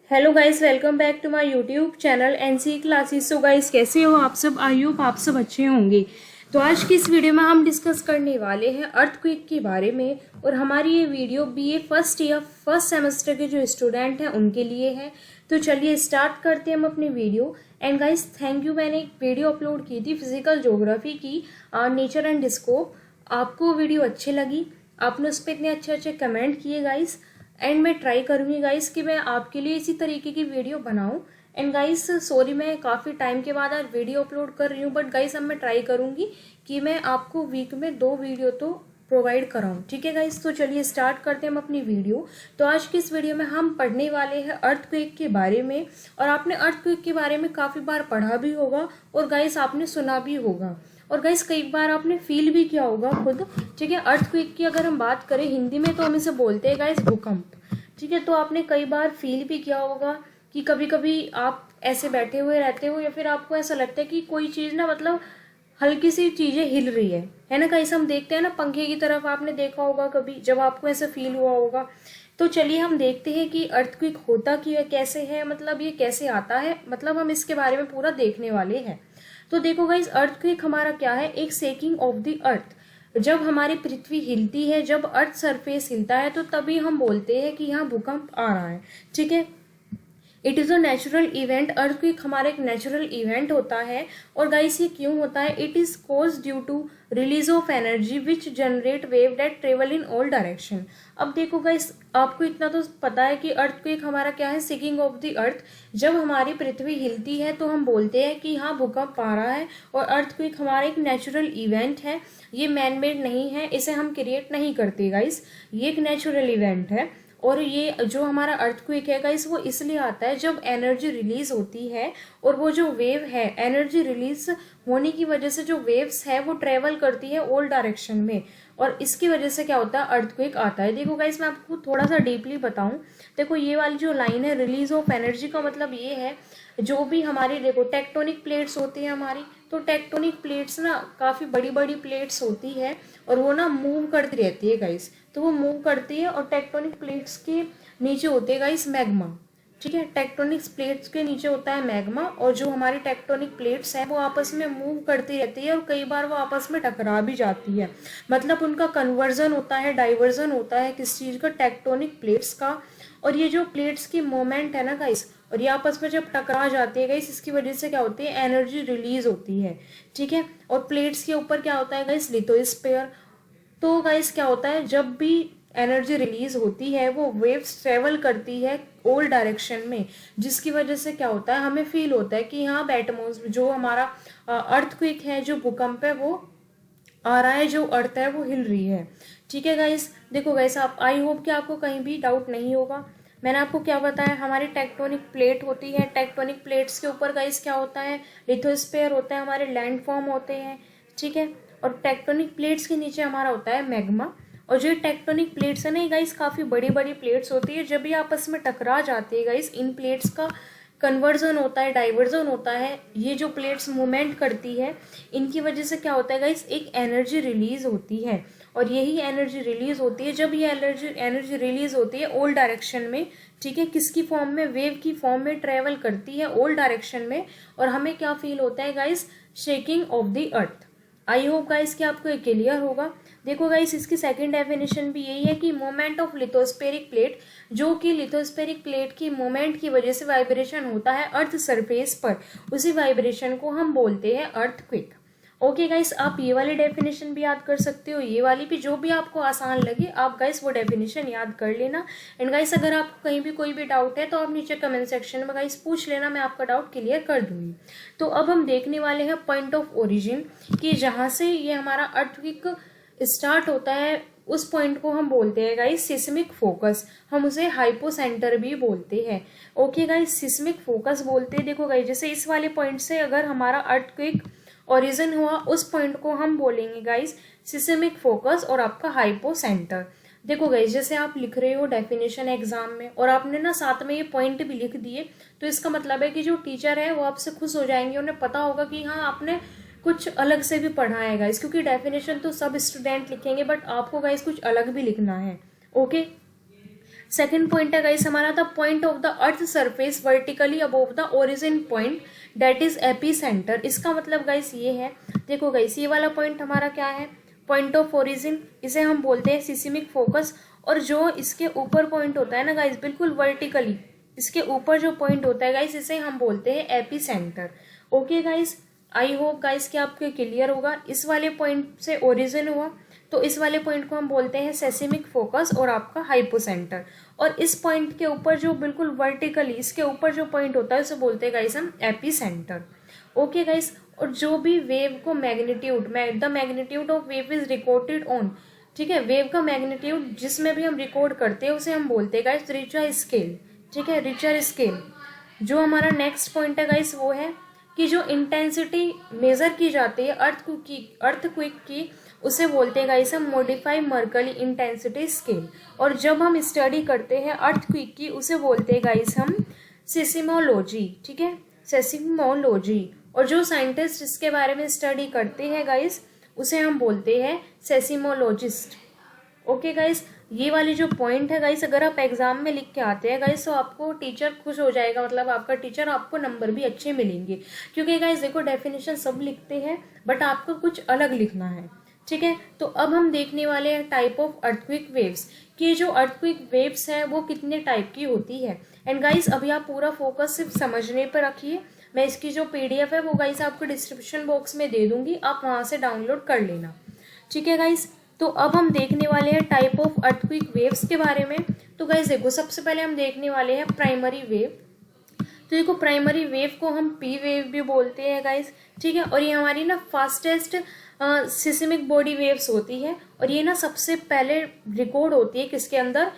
Hello guys, welcome back to my YouTube channel NC classes. तो guys, कैसे हो आप सब? आई होप आप सब अच्छे होंगे। तो आज की इस वीडियो में हम डिस्कस करने वाले हैं अर्थक्वेक के बारे में। और हमारी ये video BA first year first semester के जो स्टूडेंट हैं उनके लिए है। तो चलिए स्टार्ट करते हैं हम अपनी video. And guys, thank you. मैंने एक वीडियो अपलोड की थी फिजिकल ज्योग्राफी की, नेचर एंड स्कोप। आपको वीडियो अच्छी लगी, आपने उस पर इतने अच्छे अच्छे कमेंट किए गाइस। एंड मैं ट्राई करूँगी गाइस कि मैं आपके लिए इसी तरीके की वीडियो बनाऊं। एंड गाइस, सॉरी मैं काफ़ी टाइम के बाद आज वीडियो अपलोड कर रही हूँ, बट गाइस अब मैं ट्राई करूँगी कि मैं आपको वीक में 2 वीडियो तो प्रोवाइड कराऊँ। ठीक है गाइस, तो चलिए स्टार्ट करते हैं हम अपनी वीडियो। तो आज की इस वीडियो में हम पढ़ने वाले हैं अर्थक्वेक के बारे में। और आपने अर्थक्वेक के बारे में काफ़ी बार पढ़ा भी होगा और गाइस आपने सुना भी होगा, और गाइस कई बार आपने फील भी किया होगा खुद। ठीक है, अर्थक्वेक की अगर हम बात करें हिंदी में तो हम इसे बोलते हैं गाइस भूकंप। ठीक है, तो आपने कई बार फील भी किया होगा कि कभी कभी आप ऐसे बैठे हुए रहते हो या फिर आपको ऐसा लगता है कि कोई चीज़ ना, मतलब हल्की सी चीज़ें हिल रही है ना। कहीं हम देखते हैं ना पंखे की तरफ, आपने देखा होगा कभी जब आपको ऐसा फील हुआ होगा। तो चलिए हम देखते हैं कि अर्थक्वेक होता क्या कैसे है, मतलब ये कैसे आता है, मतलब हम इसके बारे में पूरा देखने वाले हैं। तो देखो गाइस, अर्थक्वेक हमारा क्या है? एक शेकिंग ऑफ द अर्थ। जब हमारी पृथ्वी हिलती है, जब अर्थ सरफेस हिलता है, तो तभी हम बोलते हैं कि यहाँ भूकंप आ रहा है। ठीक है, it is a natural event. Earthquake हमारा एक नेचुरल इवेंट होता है। और गाइस ये क्यों होता है? It is cause due to release of energy which generate wave that travel in all direction. अब देखो गाइस, आपको इतना तो पता है कि अर्थक्वेक हमारा क्या है? Shaking of the earth. जब हमारी पृथ्वी हिलती है तो हम बोलते हैं कि हाँ भूकंप आ रहा है। और अर्थक्वेक हमारा एक नेचुरल इवेंट है, ये मैन मेड नहीं है, इसे हम क्रिएट नहीं करते गाइस, ये एक नेचुरल इवेंट है। और ये जो हमारा अर्थक्वेक है गाइस, वो इसलिए आता है जब एनर्जी रिलीज होती है। और वो जो वेव है, एनर्जी रिलीज होने की वजह से जो वेव्स है वो ट्रेवल करती है ऑल डायरेक्शन में, और इसकी वजह से क्या होता है? अर्थक्वेक आता है। देखो गाइस, मैं आपको थोड़ा सा डीपली बताऊं। देखो ये वाली जो लाइन है रिलीज ऑफ एनर्जी का मतलब ये है, जो भी हमारी देखो टेक्टोनिक प्लेट्स होती है हमारी, तो टेक्टोनिक प्लेट्स ना काफ़ी बड़ी बड़ी प्लेट्स होती है और वो ना मूव करती रहती है गाइस। तो वो मूव करती है और टेक्टोनिक प्लेट्स के नीचे होते हैं गाइस मैग्मा। ठीक है, टेक्टोनिक प्लेट्स के नीचे होता है मैग्मा, और जो हमारी टेक्टोनिक प्लेट्स हैं वो आपस में मूव करती रहती है और कई बार वो आपस में टकरा भी जाती है। मतलब उनका कन्वर्जन होता है, डाइवर्जन होता है किस चीज़ का? टेक्टोनिक प्लेट्स का। और ये जो प्लेट्स की मोमेंट है ना गाइस, और ये आपस में जब टकरा जाती है गाइस, इसकी वजह से क्या होती है? एनर्जी रिलीज होती है। ठीक है, और प्लेट्स के ऊपर क्या होता है गाइस? लिथोस्फीयर। तो गाइस क्या होता है, जब भी एनर्जी रिलीज होती है वो वेव्स ट्रेवल करती है ऑल डायरेक्शन में, जिसकी वजह से क्या होता है? हमें फील होता है कि हाँ एटमॉस्फेयर जो हमारा अर्थक्वेक है, जो भूकंप है वो आ रहा है, जो अर्थ है वो हिल रही है। ठीक है गाइस, देखो गाइस, आप आई होप कि आपको कहीं भी डाउट नहीं होगा। मैंने आपको क्या बताया? हमारी टेक्टोनिक प्लेट होती है, टेक्टोनिक प्लेट्स के ऊपर गाइस क्या होता है? लिथोस्फीयर होता है, हमारे लैंड फॉर्म होते हैं। ठीक है, और टेक्टोनिक प्लेट्स के नीचे हमारा होता है मैग्मा। और जो टेक्टोनिक प्लेट्स है ना गाइस, काफ़ी बड़ी बड़ी प्लेट्स होती है, जब भी आपस में टकरा जाती है गाइस, इन प्लेट्स का कन्वर्जन होता है, डाइवर्जन होता है। ये जो प्लेट्स मूवमेंट करती है, इनकी वजह से क्या होता है गाइस? एक एनर्जी रिलीज होती है। और यही एनर्जी रिलीज होती है, जब ये एनर्जी रिलीज होती है ऑल डायरेक्शन में। ठीक है, किसकी फॉर्म में? वेव की फॉर्म में ट्रेवल करती है ऑल डायरेक्शन में। और हमें क्या फील होता है guys? Shaking of the earth. I hope guys कि आपको ये क्लियर होगा। देखो गाइस, इसकी सेकंड डेफिनेशन भी यही है कि मोमेंट ऑफ लिथोस्फेरिक प्लेट, जो कि लिथोस्फेरिक प्लेट की मोमेंट की वजह से वाइब्रेशन होता है अर्थ सरफेस पर, उसी वाइब्रेशन को हम बोलते हैं अर्थक्वेक। ओके गाइस, आप ये वाली डेफिनेशन भी याद कर सकते हो, ये वाली भी, जो भी आपको आसान लगे आप गाइस वो डेफिनेशन याद कर लेना। एंड गाइस, अगर आपको कहीं भी कोई भी डाउट है तो आप नीचे कमेंट सेक्शन में गाइस पूछ लेना, मैं आपका डाउट क्लियर कर दूंगी। तो अब हम देखने वाले हैं पॉइंट ऑफ ओरिजिन, कि जहाँ से ये हमारा अर्थक्वेक स्टार्ट होता है उस पॉइंट को हम बोलते हैं गाइस सिस्मिक फोकस। हम उसे हाइपोसेंटर भी बोलते हैं। ओके गाइस, सिस्मिक फोकस बोलते हैं। देखो गाइस, जैसे इस वाले पॉइंट से अगर हमारा अर्थक्वेक ओरिजिन हुआ, उस पॉइंट को हम बोलेंगे गाइस सिस्मिक फोकस और आपका हाइपोसेंटर। देखो गाइस, जैसे आप लिख रहे हो डेफिनेशन एग्जाम में और आपने ना साथ में ये पॉइंट भी लिख दिए, तो इसका मतलब है कि जो टीचर है वो आपसे खुश हो जाएंगे, उन्हें पता होगा कि हाँ आपने कुछ अलग से भी पढ़ा है गाइस, क्योंकि डेफिनेशन तो सब स्टूडेंट लिखेंगे बट आपको गाइस कुछ अलग भी लिखना है। ओके, सेकंड पॉइंट है गाइस हमारा the point of the earth surface vertically above the origin point that is AP centre. इसका मतलब गाइस ये है, देखो गाइस ये वाला पॉइंट हमारा क्या है, पॉइंट ऑफ ओरिजिन, इसे हम बोलते हैं सिस्मिक फोकस। और जो इसके ऊपर पॉइंट होता है ना गाइस, बिल्कुल वर्टिकली इसके ऊपर जो पॉइंट होता है गाइस, इसे हम बोलते हैं AP centre. Okay guys, I hope guys कि आपको क्लियर होगा। इस वाले पॉइंट से ओरिजिन हुआ तो इस वाले पॉइंट को हम बोलते हैं सेसिमिक फोकस और आपका हाइपोसेंटर। और इस पॉइंट के ऊपर जो बिल्कुल वर्टिकली इसके ऊपर जो पॉइंट होता है उसे बोलते हैं गाइस हम एपी सेंटर। ओके गाइस, और जो भी वेव को magnitude the magnitude of wave is recorded on, ठीक है, वेव का मैग्नीट्यूड जिसमें भी हम रिकॉर्ड करते हैं उसे हम बोलते हैं गाइस रिचर स्केल। ठीक है, रिचर स्केल। जो हमारा नेक्स्ट पॉइंट है गाइस वो है कि जो इंटेंसिटी मेजर की जाती है अर्थक्वेक की उसे बोलते हैं गाइस हम मॉडिफाई मर्कली इंटेंसिटी स्केल। और जब हम स्टडी करते हैं अर्थक्वेक की उसे बोलते हैं गाइस हम सिस्मोलॉजी। ठीक है, सिस्मोलॉजी। और जो साइंटिस्ट इसके बारे में स्टडी करते हैं गाइस उसे हम बोलते हैं सेसिमोलॉजिस्ट। ओके गाइस, ये वाली जो पॉइंट है गाइस अगर आप एग्जाम में लिख के आते हैं गाइस तो आपको टीचर खुश हो जाएगा, मतलब आपका टीचर, आपको नंबर भी अच्छे मिलेंगे। क्योंकि गाइस देखो डेफिनेशन सब लिखते हैं बट आपको कुछ अलग लिखना है। ठीक है, तो अब हम देखने वाले हैं टाइप ऑफ अर्थक्वेक वेव्स कि जो अर्थक्वेक वेव्स है वो कितने टाइप की होती है। एंड गाइस अभी आप पूरा फोकस सिर्फ समझने पर रखिए। मैं इसकी जो PDF है वो गाइस आपको डिस्क्रिप्शन बॉक्स में दे दूंगी, आप वहां से डाउनलोड कर लेना। ठीक है गाइस, तो अब हम देखने वाले हैं टाइप ऑफ अर्थक्वेक वेव्स के बारे में। तो गाइस देखो सबसे पहले हम देखने वाले हैं प्राइमरी वेव। तो देखो प्राइमरी वेव को हम पी वेव भी बोलते हैं गाइस। ठीक है, और ये हमारी ना फास्टेस्ट सिस्मिक बॉडी वेव्स होती है और ये ना सबसे पहले रिकॉर्ड होती है किसके अंदर,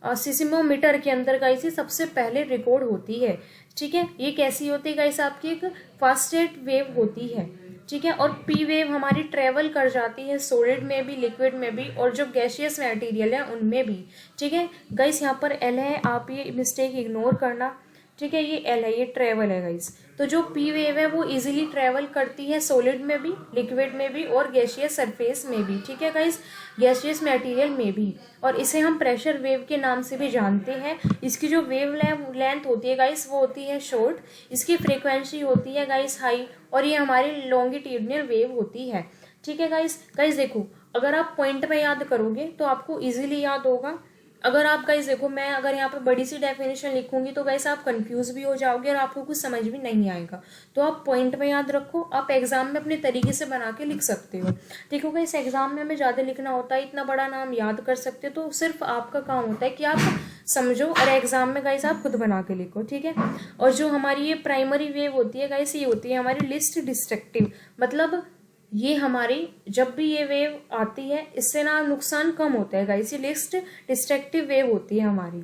सिस्मोमीटर के अंदर गाइस ये सबसे पहले रिकॉर्ड होती है। ठीक है, ये कैसी होती है गाइस, आपकी एक फास्टेस्ट वेव होती है। ठीक है, और पी वेव हमारी ट्रेवल कर जाती है सॉलिड में भी, लिक्विड में भी, और जो गैसियस मटेरियल है उनमें भी। ठीक है गाइस, यहाँ पर एल है, आप ये मिस्टेक इग्नोर करना। ठीक है, ये एल है, ये ट्रेवल है गाइस। तो जो पी वेव है वो इजीली ट्रेवल करती है सॉलिड में भी, लिक्विड में भी और गैसियस सरफेस में भी। ठीक है गाइस, गैसियस मटेरियल में भी। और इसे हम प्रेशर वेव के नाम से भी जानते हैं। इसकी जो वेव लेंथ होती है गाइस वो होती है शॉर्ट, इसकी फ्रीक्वेंसी होती है गाइस हाई, और ये हमारी लॉन्गिट्यूडिनल वेव होती है। ठीक है गाइस, देखो अगर आप पॉइंट में याद करोगे तो आपको इजीली याद होगा। अगर आप गाइस देखो, मैं अगर यहाँ पर बड़ी सी डेफिनेशन लिखूंगी तो गाइस आप कंफ्यूज भी हो जाओगे और आपको कुछ समझ भी नहीं आएगा। तो आप पॉइंट में याद रखो, आप एग्जाम में अपने तरीके से बना के लिख सकते हो। देखो गाइस एग्जाम में हमें ज़्यादा लिखना होता है, इतना बड़ा नाम याद कर सकते हो, तो सिर्फ आपका काम होता है कि आप समझो और एग्जाम में गाइस आप खुद बना के लिखो। ठीक है, और जो हमारी ये प्राइमरी वेव होती है गाइस, ये होती है हमारी लिस्ट डिस्ट्रक्टिव। मतलब ये हमारी जब भी ये वेव आती है इससे ना नुकसान कम होता है गाइस, ये लिस्ट डिस्ट्रक्टिव वेव होती है हमारी।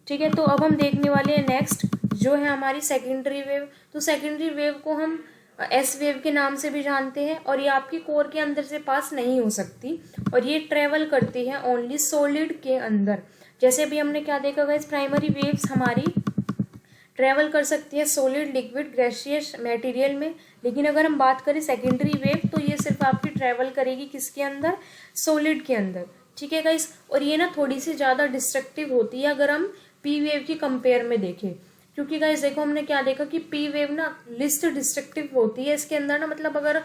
ठीक है, तो अब हम देखने वाले हैं नेक्स्ट जो है हमारी सेकेंडरी वेव। तो सेकेंडरी वेव को हम एस वेव के नाम से भी जानते हैं और ये आपकी कोर के अंदर से पास नहीं हो सकती और ये ट्रेवल करती है ओनली सॉलिड के अंदर। जैसे भी हमने क्या देखा गाइस, प्राइमरी वेव्स हमारी ट्रेवल कर सकती है सॉलिड, लिक्विड, गैसियस मटेरियल में। लेकिन अगर हम बात करें सेकेंडरी वेव तो ये सिर्फ आपकी ट्रेवल करेगी किसके अंदर, सॉलिड के अंदर। ठीक है गाइस, और ये ना थोड़ी सी ज़्यादा डिस्ट्रक्टिव होती है अगर हम पी वेव की कंपेयर में देखें। क्योंकि गाइस देखो हमने क्या देखा कि पी वेव ना लिस्ट डिस्ट्रक्टिव होती है, इसके अंदर ना मतलब अगर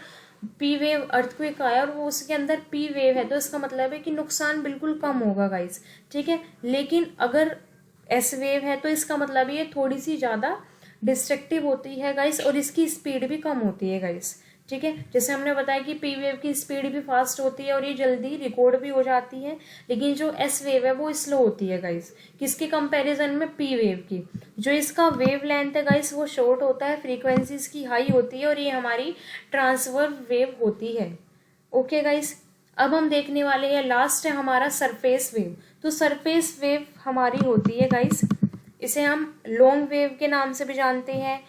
पी वेव अर्थक्वेक आया और वो उसके अंदर पी वेव है तो इसका मतलब है कि नुकसान बिल्कुल कम होगा गाइस। ठीक है, लेकिन अगर एस वेव है तो इसका मतलब ये थोड़ी सी ज़्यादा डिस्ट्रक्टिव होती है गाइस और इसकी स्पीड भी कम होती है गाइस। ठीक है, जैसे हमने बताया कि पी वेव की स्पीड भी फास्ट होती है और ये जल्दी रिकॉर्ड भी हो जाती है, लेकिन जो एस वेव है वो स्लो होती है गाइस। किसके कंपैरिजन में, पी वेव की। जो इसका वेव लेंथ है गाइस वो शॉर्ट होता है, फ्रीक्वेंसी इसकी हाई होती है और ये हमारी ट्रांसवर्स वेव होती है। ओके गाइस, अब हम देखने वाले हैं लास्ट है हमारा सरफेस वेव। तो सरफेस वेव हमारी होती है गाइस, इसे हम लॉन्ग वेव के नाम से भी जानते हैं,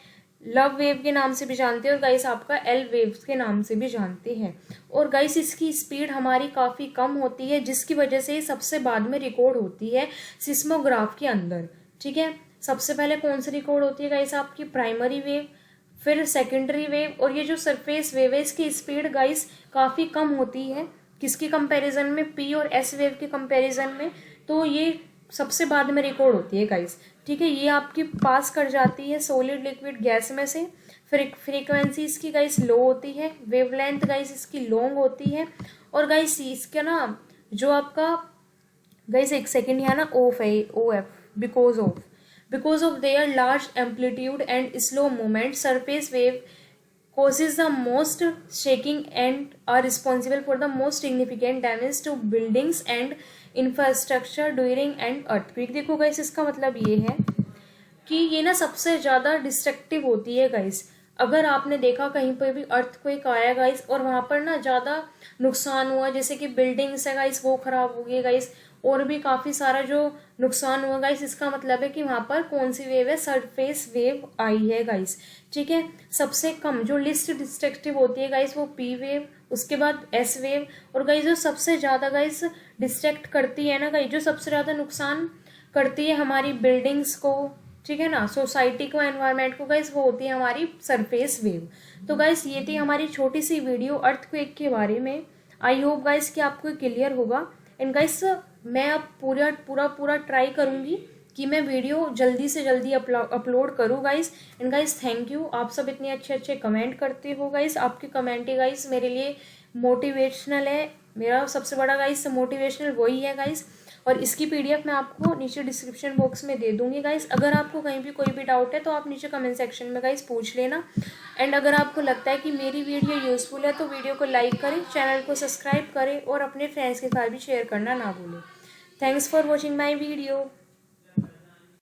लव वेव के नाम से भी जानते हैं और गाइस आपका एल वेव के नाम से भी जानते हैं। और गाइस इसकी स्पीड हमारी काफ़ी कम होती है जिसकी वजह से सबसे बाद में रिकॉर्ड होती है सिस्मोग्राफ के अंदर। ठीक है, सबसे पहले कौन सी रिकॉर्ड होती है गाइस, आपकी प्राइमरी वेव, फिर सेकेंडरी वेव, और ये जो सरफेस वेव है इसकी स्पीड गाइस काफ़ी कम होती है किसके कंपैरिजन में, पी और एस वेव के कंपैरिजन में। तो ये सबसे बाद में रिकॉर्ड होती है गाइस, ठीक है। ये आपकी पास कर जाती है सॉलिड लिक्विड गैस में से। फ्रीक्वेंसी इसकी गाइस लो होती है, वेवलेंथ गाइस इसकी लॉन्ग होती है। और गाइस इसका ना जो आपका गाइस एक सेकेंड यहाँ ना ऑफ है, O F, because of their large amplitude and slow movement surface wave causes the most shaking and are responsible for the most significant damage to buildings and infrastructure during an earthquake। देखो guys इसका मतलब ये है कि ये ना सबसे ज़्यादा डिस्ट्रक्टिव होती है गाइस। अगर आपने देखा कहीं पर भी अर्थक्वेक आया गाइस और वहाँ पर ना ज़्यादा नुकसान हुआ, जैसे कि बिल्डिंग्स है गाइस वो खराब हो गई गाइस, और भी काफ़ी सारा जो नुकसान हुआ गाइस, इसका मतलब है कि वहाँ पर कौन सी वेव है, सरफेस वेव आई है गाइस, ठीक है। सबसे कम जो लिस्ट डिस्ट्रक्टिव होती है गाइस वो पी वेव, उसके बाद एस वेव, और गाइस जो सबसे ज़्यादा गाइस डिस्ट्रैक्ट करती है ना गाइस, जो सबसे ज़्यादा नुकसान करती है हमारी बिल्डिंग्स को, ठीक है ना, सोसाइटी को, एनवायरनमेंट को गाइस, वो होती है हमारी सरफेस वेव। तो गाइस ये थी हमारी छोटी सी वीडियो अर्थक्वेक के बारे में। आई होप गाइस कि आपको क्लियर होगा। एंड गाइस मैं अब पूरा ट्राई करूंगी कि मैं वीडियो जल्दी से जल्दी अपलोड करूँ guys. And guys thank you, आप सब इतने अच्छे कमेंट करते हो गाइस। आपके कमेंट ही गाइस मेरे लिए मोटिवेशनल है, मेरा सबसे बड़ा गाइस मोटिवेशनल वही है गाइस। और इसकी पीडीएफ मैं आपको नीचे डिस्क्रिप्शन बॉक्स में दे दूंगी गाइस। अगर आपको कहीं भी कोई भी डाउट है तो आप नीचे कमेंट सेक्शन में गाइस पूछ लेना। एंड अगर आपको लगता है कि मेरी वीडियो यूजफुल है तो वीडियो को लाइक करें, चैनल को सब्सक्राइब करें और अपने फ्रेंड्स के साथ भी शेयर करना ना भूलें। Thanks for watching my video.